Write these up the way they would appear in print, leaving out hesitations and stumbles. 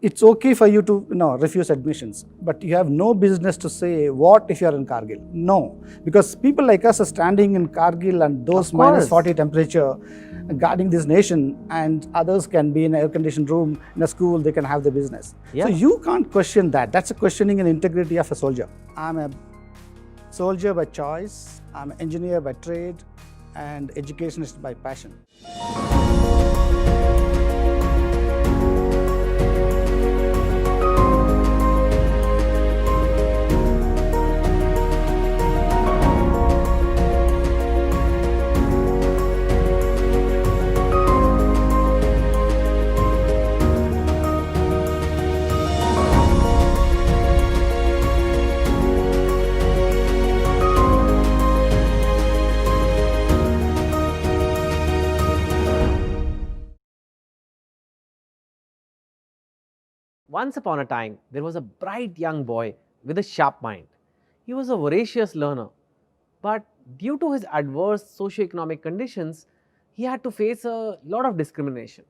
It's okay for you to refuse admissions, but you have no business to say what if you are in Kargil. No, because people like us are standing in Kargil and those minus 40 temperature guarding this nation, and others can be in an air-conditioned room in a school, they can have the business. Yeah. So you can't question that. That's a questioning an integrity of a soldier. I'm a soldier by choice, I'm an engineer by trade, and educationist by passion. Once upon a time, there was a bright young boy with a sharp mind. He was a voracious learner, but due to his adverse socioeconomic conditions, he had to face a lot of discrimination.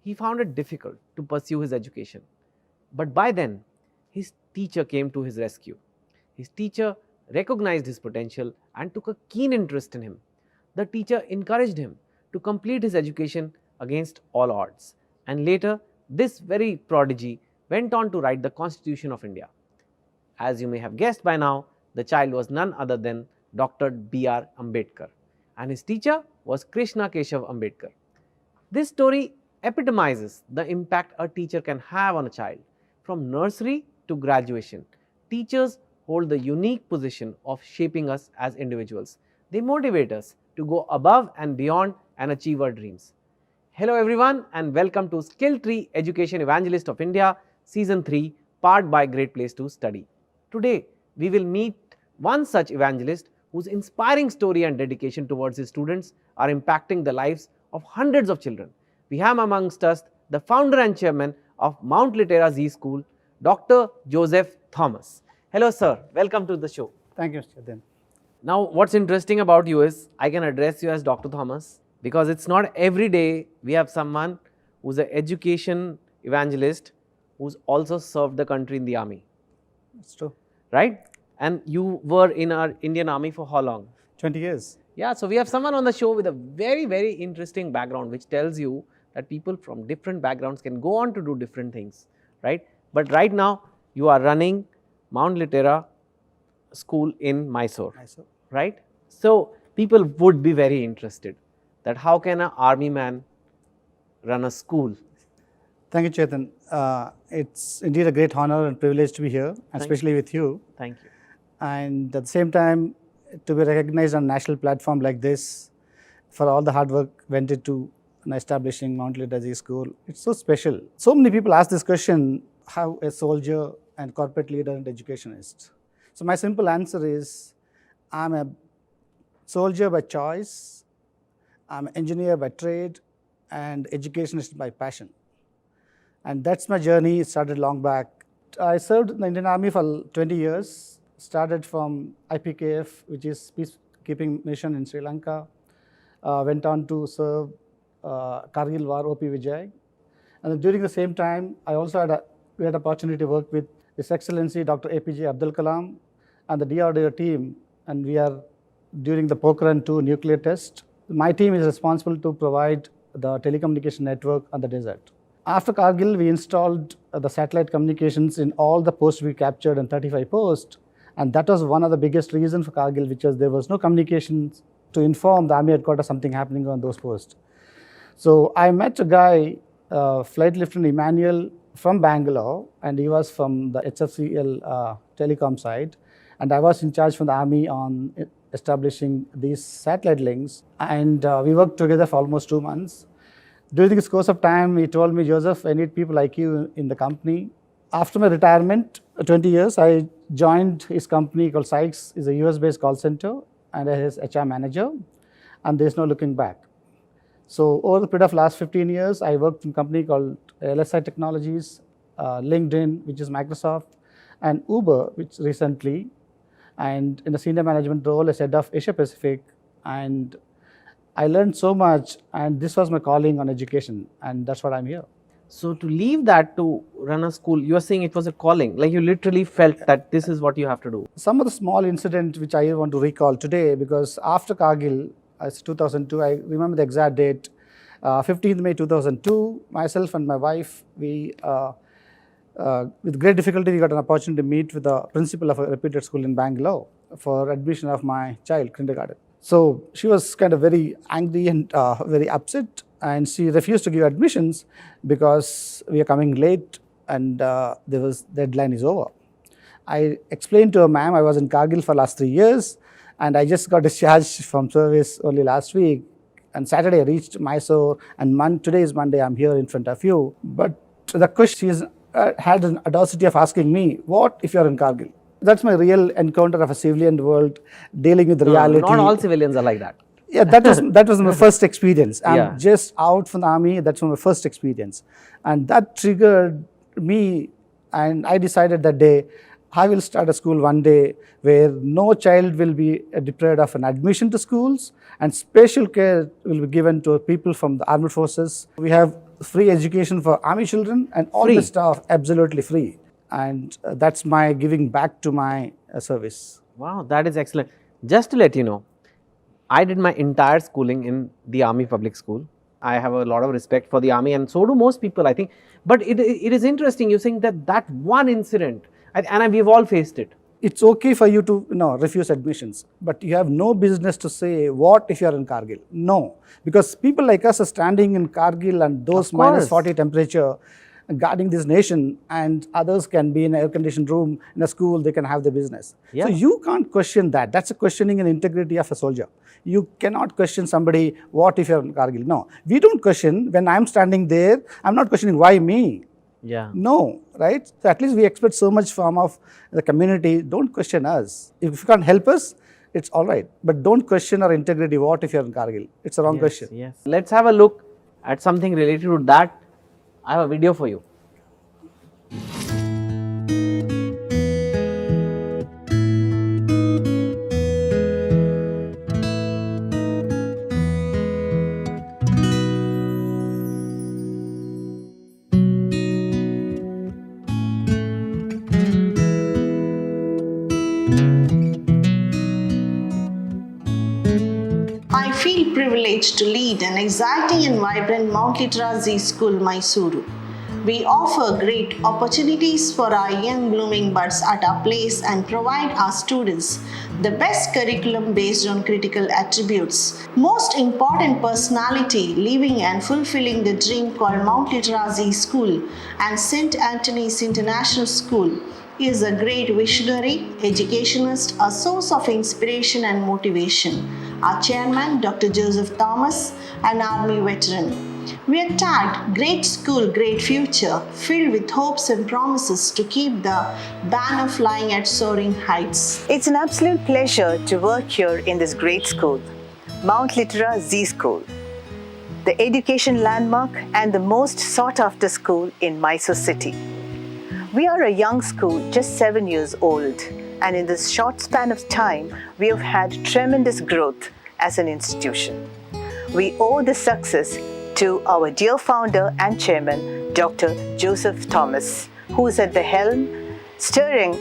He found it difficult to pursue his education. But by then, his teacher came to his rescue. His teacher recognized his potential and took a keen interest in him. The teacher encouraged him to complete his education against all odds. And later, this very prodigy went on to write the Constitution of India. As you may have guessed by now, the child was none other than Dr. B.R. Ambedkar, and his teacher was Krishna Keshav Ambedkar. This story epitomizes the impact a teacher can have on a child. From nursery to graduation, teachers hold the unique position of shaping us as individuals. They motivate us to go above and beyond and achieve our dreams. Hello everyone, and welcome to Skill Tree Education Evangelist of India, Season 3, powered by Great Place to Study. Today, we will meet one such evangelist whose inspiring story and dedication towards his students are impacting the lives of hundreds of children. We have amongst us the founder and chairman of Mount Littera Z School, Dr. Joseph Thomas. Hello sir, welcome to the show. Thank you, Mr. Then. Now, what's interesting about you is I can address you as Dr. Thomas because it's not every day we have someone who's an education evangelist who's also served the country in the army. That's true. Right? And you were in our Indian army for how long? 20 years. Yeah, so we have someone on the show with a very, very interesting background which tells you that people from different backgrounds can go on to do different things, right? But right now, you are running Mount Littera School in Mysore, right? So people would be very interested that how can an army man run a school? Thank you, Chetan. It's indeed a great honor and privilege to be here, especially with you. Thank you. And at the same time, to be recognized on a national platform like this, for all the hard work went into establishing Mount Littera School, it's so special. So many people ask this question, how a soldier and corporate leader and educationist. So my simple answer is, I'm a soldier by choice, I'm an engineer by trade, and educationist by passion. And that's my journey. It started long back. I served in the Indian Army for 20 years, started from IPKF, which is Peacekeeping Mission in Sri Lanka, went on to serve Kargil War, OP Vijay. And during the same time, I also had a great opportunity to work with His Excellency Dr. APJ Abdul Kalam and the DRDO team, and we are during the Pokhran 2 nuclear test. My team is responsible to provide the telecommunication network on the desert. After Kargil, we installed the satellite communications in all the posts we captured and 35 posts, and that was one of the biggest reasons for Kargil, which was there was no communications to inform the army headquarters something happening on those posts. So I met a guy, Flight Lieutenant Emmanuel from Bangalore, and he was from the HFCL telecom side, and I was in charge from the army on establishing these satellite links, and we worked together for almost 2 months. During this course of time, he told me, Joseph, I need people like you in the company. After my retirement, 20 years, I joined his company called Sykes. It's a US-based call center, and I was HR manager, and there's no looking back. So over the period of last 15 years, I worked in a company called LSI Technologies, LinkedIn, which is Microsoft, and Uber, which recently, and in a senior management role as head of Asia Pacific. And I learned so much, and this was my calling on education, and that's what I'm here. So to leave that to run a school, you are saying it was a calling, like you literally felt that this is what you have to do. Some of the small incident which I want to recall today, because after Kargil, as 2002, I remember the exact date, 15th May 2002, myself and my wife, with great difficulty, we got an opportunity to meet with the principal of a reputed school in Bangalore for admission of my child, kindergarten. So she was kind of very angry and very upset, and she refused to give admissions because we are coming late and deadline is over. I explained to her, ma'am, I was in Kargil for last 3 years and I just got discharged from service only last week. And Saturday I reached Mysore, and today is Monday, I'm here in front of you. But the question is, had an audacity of asking me, what if you're in Kargil? That's my real encounter of a civilian world dealing with reality. Not all civilians are like that. Yeah, that was my first experience. I'm Yeah. just out from the army. That's my first experience, and that triggered me. And I decided that day, I will start a school one day where no child will be deprived of an admission to schools, and special care will be given to people from the armed forces. We have free education for army children, and all Free? the staff absolutely free. And that's my giving back to my service. Wow, that is excellent. Just to let you know, I did my entire schooling in the Army Public School. I have a lot of respect for the Army, and so do most people, I think. But it is interesting, you're saying that one incident, and we've all faced it. It's okay for you to refuse admissions, but you have no business to say, what if you are in Kargil? No, because people like us are standing in Kargil and those minus 40 temperature, guarding this nation, and others can be in an air-conditioned room in a school, they can have their business. Yeah. So you can't question that. That's a questioning an integrity of a soldier. You cannot question somebody, what if you're in Kargil? No, we don't question. When I'm standing there, I'm not questioning why me. Yeah. No, right? So at least we expect so much from of the community. Don't question us. If you can't help us, it's all right. But don't question our integrity. What if you're in Kargil? It's a wrong question. Yes. Let's have a look at something related to that. I have a video for you. I feel privileged to lead an exciting and vibrant Mount Litera Z School, Mysuru. We offer great opportunities for our young blooming buds at our place and provide our students the best curriculum based on critical attributes. Most important personality living and fulfilling the dream called Mount Litera Z School and St. Anthony's International School is a great visionary, educationist, a source of inspiration and motivation. Our chairman, Dr. Joseph Thomas, an Army veteran. We are tagged Great School, Great Future, filled with hopes and promises to keep the banner flying at soaring heights. It's an absolute pleasure to work here in this great school, Mount Litera Z School, the education landmark and the most sought after school in Mysore city. We are a young school, just 7 years old, and in this short span of time, we have had tremendous growth as an institution. We owe this success to our dear founder and chairman, Dr. Joseph Thomas, who is at the helm, steering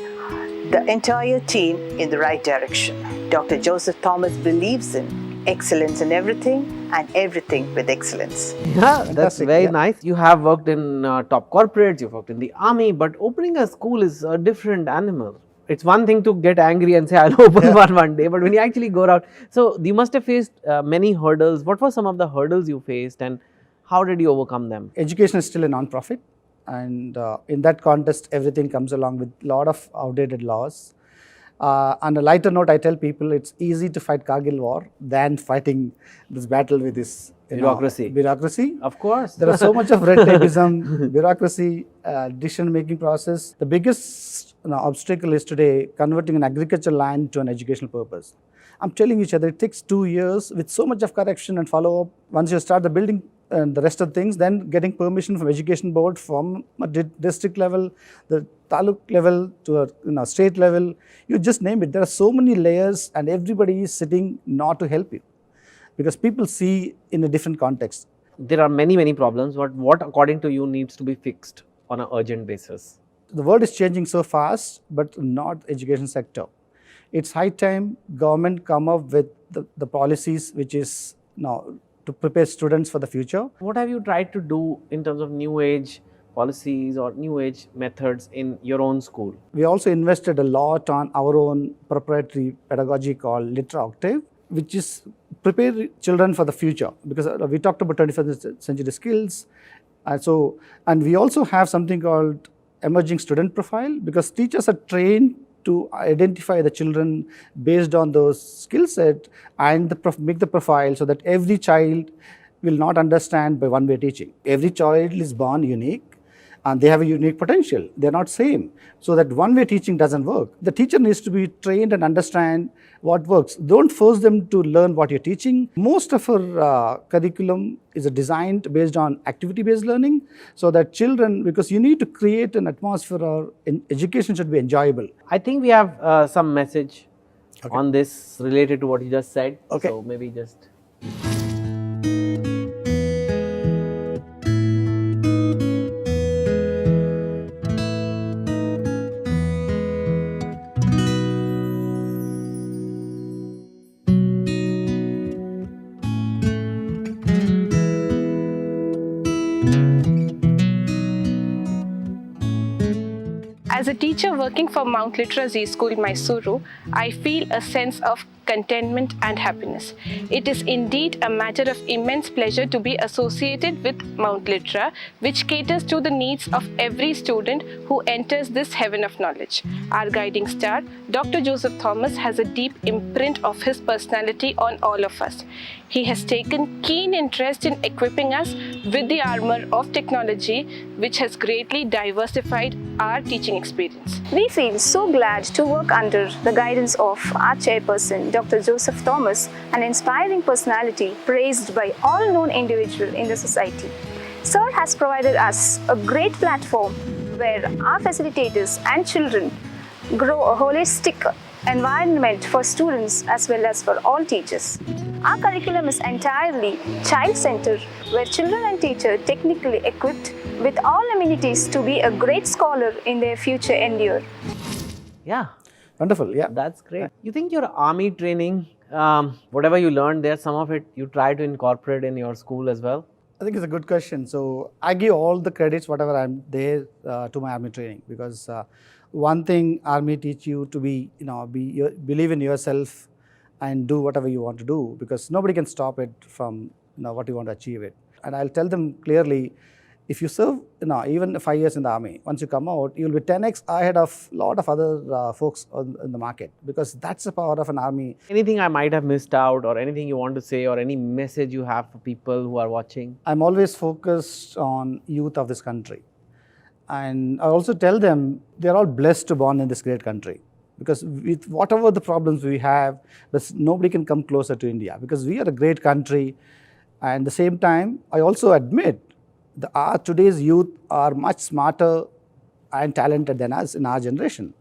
the entire team in the right direction. Dr. Joseph Thomas believes in excellence in everything and everything with excellence. Yeah, that's Fantastic, very yeah. nice. You have worked in top corporates, you've worked in the army, but opening a school is a different animal. It's one thing to get angry and say, I'll open one day, but when you actually go out, so you must have faced many hurdles. What were some of the hurdles you faced and how did you overcome them? Education is still a non-profit, and in that context, everything comes along with a lot of outdated laws. On a lighter note, I tell people it's easy to fight Kargil war than fighting this battle with this bureaucracy. Of course. There is so much of red tapeism, bureaucracy, decision-making process. The biggest obstacle is today converting an agricultural land to an educational purpose. I'm telling each other, it takes 2 years with so much of correction and follow-up. Once you start the building and the rest of things, then getting permission from education board from a district level, the taluk level to a state level, you just name it. There are so many layers and everybody is sitting not to help you because people see in a different context. there are many problems, but what according to you needs to be fixed on an urgent basis? The world is changing so fast, but not the education sector. It's high time government come up with the policies which is to prepare students for the future. What have you tried to do in terms of new age policies or new age methods in your own school? We also invested a lot on our own proprietary pedagogy called Littera Octave, which is prepare children for the future, because we talked about 21st century skills. And we also have something called emerging student profile, because teachers are trained to identify the children based on those skill set and make the profile so that every child will not understand by one-way teaching. Every child is born unique and they have a unique potential. They're not same. So that one-way teaching doesn't work. The teacher needs to be trained and understand what works. Don't force them to learn what you're teaching. Most of our curriculum is designed based on activity-based learning, so that children, because you need to create an atmosphere or education should be enjoyable. I think we have some message Okay. on this related to what you just said. Okay. So maybe just. As a teacher working for Mount Littera Z School, Mysuru, I feel a sense of contentment and happiness. It is indeed a matter of immense pleasure to be associated with Mount Littera, which caters to the needs of every student who enters this heaven of knowledge. Our guiding star, Dr. Joseph Thomas, has a deep imprint of his personality on all of us. He has taken keen interest in equipping us with the armor of technology, which has greatly diversified our teaching experience. We feel so glad to work under the guidance of our chairperson, Dr. Joseph Thomas, an inspiring personality praised by all known individuals in the society. Sir has provided us a great platform where our facilitators and children grow a holistic environment for students as well as for all teachers. Our curriculum is entirely child-centered, where children and teachers technically equipped with all amenities to be a great scholar in their future endeavor. Yeah. Wonderful, yeah. That's great. You think your army training, whatever you learned there, some of it you try to incorporate in your school as well? I think it's a good question. So I give all the credits, whatever I'm there, to my army training, because one thing army teach you to be, believe in yourself and do whatever you want to do, because nobody can stop it from what you want to achieve it. And I'll tell them clearly, if you serve even 5 years in the army, once you come out, you'll be 10x ahead of a lot of other folks in the market, because that's the power of an army. Anything I might have missed out, or anything you want to say, or any message you have for people who are watching? I'm always focused on youth of this country. And I also tell them they're all blessed to born in this great country, because with whatever the problems we have, nobody can come closer to India, because we are a great country. And at the same time, I also admit that today's youth are much smarter and talented than us in our generation.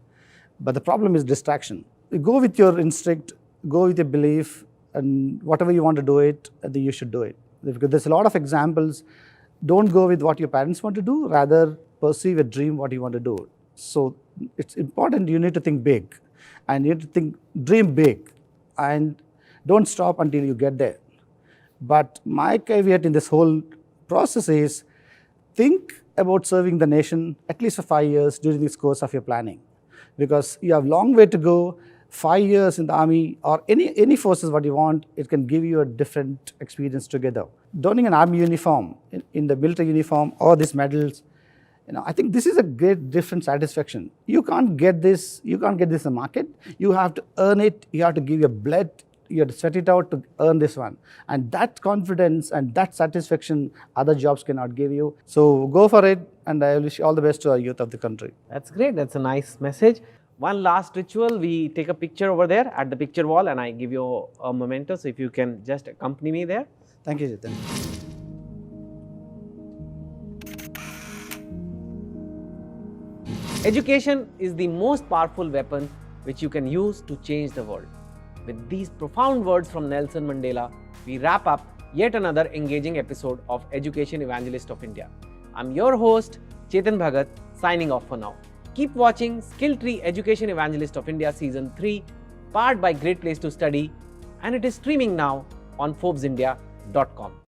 But the problem is distraction. You go with your instinct, go with your belief, and whatever you want to do it, you should do it. Because there's a lot of examples. Don't go with what your parents want to do, rather perceive a dream what you want to do. So it's important, you need to think big, and you need to dream big, and don't stop until you get there. But my caveat in this whole process is, think about serving the nation at least for 5 years during this course of your planning, because you have a long way to go. 5 years in the army or any forces what you want, it can give you a different experience together. Donning an army uniform, in the military uniform, or these medals, I think this is a great different satisfaction. You can't get this in the market. You have to earn it. You have to give your blood. You have to sweat it out to earn this one. And that confidence and that satisfaction other jobs cannot give you. So go for it, and I wish all the best to our youth of the country. That's great. That's a nice message. One last ritual, we take a picture over there at the picture wall, and I give you a memento. So if you can just accompany me there. Thank you, Jitin. Education is the most powerful weapon which you can use to change the world. With these profound words from Nelson Mandela, we wrap up yet another engaging episode of Education Evangelist of India. I'm your host, Chetan Bhagat, signing off for now. Keep watching Skill Tree Education Evangelist of India Season 3, powered by Great Place to Study, and it is streaming now on ForbesIndia.com.